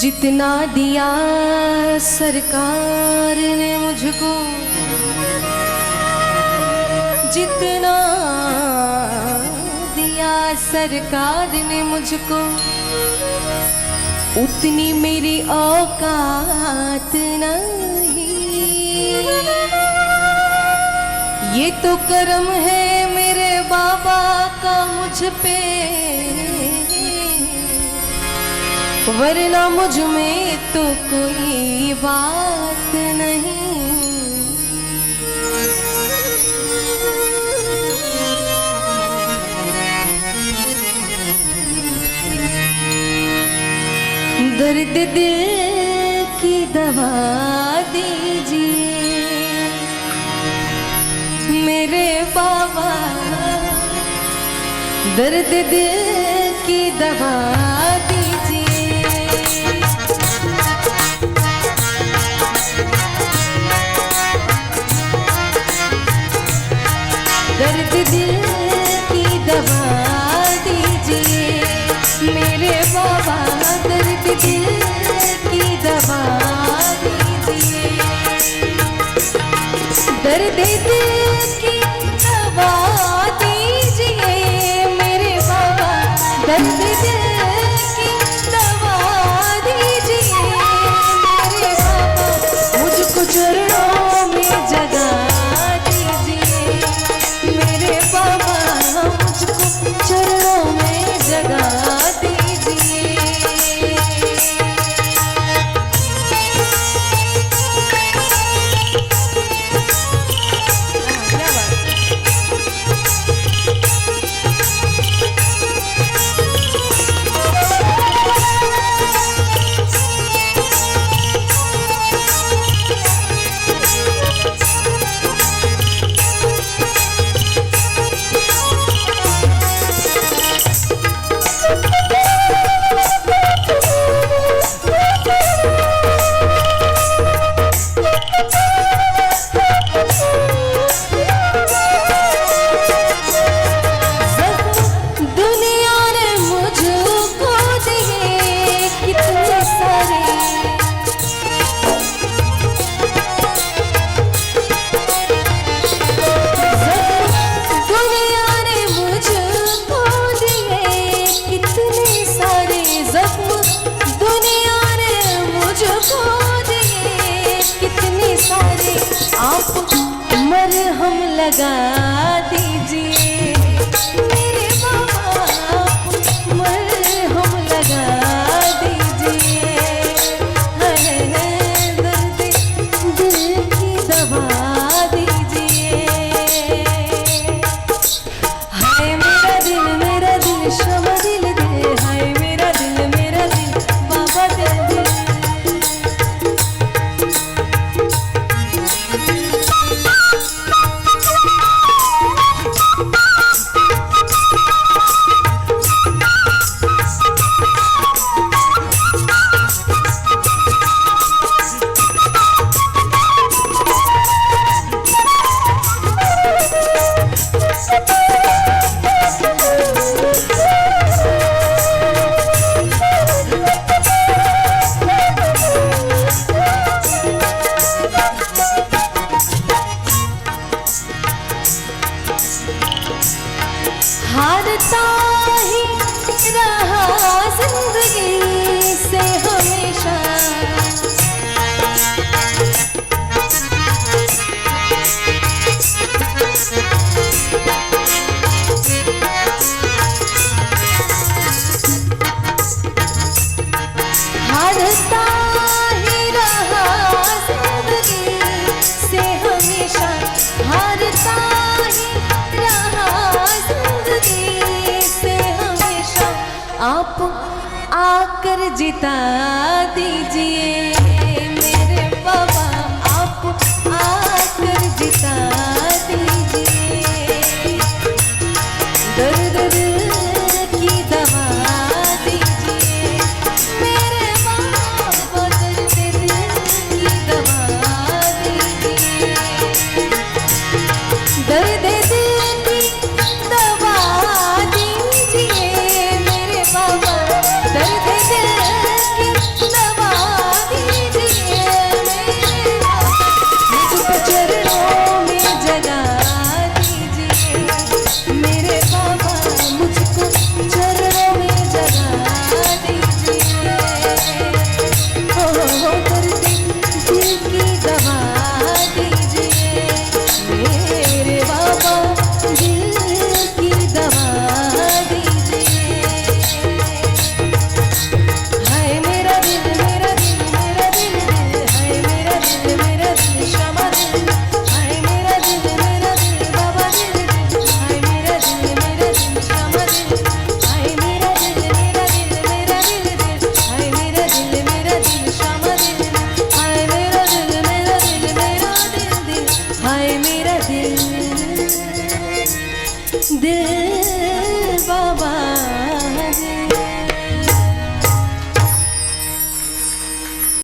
जितना दिया सरकार ने मुझको, जितना दिया सरकार ने मुझको, उतनी मेरी औकात नहीं। ये तो करम है मेरे बाबा का मुझ पे, वरना मुझ में तो कोई बात नहीं। दर्द दिल की दवा दीजिए मेरे बाबा, दर्द दिल की दवा दीजिए। दर्द दिल की दवा दीजिए मेरे बाबा, दर्द दिल की दवा दीजिए। दर्द दिल की दवा दीजिए मेरे बाबा, दर्द दिल की दवा दीजिए मेरे बाबा। मुझको चरणों में जगा दीजिए मेरे बाबा, मुझको चरणों में जगा दीजिए। मरहम लगा दीजिए मेरे बाबा, मरहम लगा दीजिए। दर्द दिल की दवा दीजिए। हाय मेरा दिल शमा दिल दिल, हाय मेरा दिल बाबा दिल दिल। हारता ही रहा जिंदगी से हमेशा, हारता ही रहा जिंदगी से हमेशा, हारता ही रहा जिंदगी से हमेशा। आप आकर जिता दीजिए मेरे बाबा, आप आकर जिता दीजिए। दर्द दिल की दवा दीजिए मेरे बाबा, दर्द दिल की दवा दीजिए। दर्द दिल की दवा दीजिए मेरे बाबा, दर्द दिल की दवा हाय मेरा दिल दिल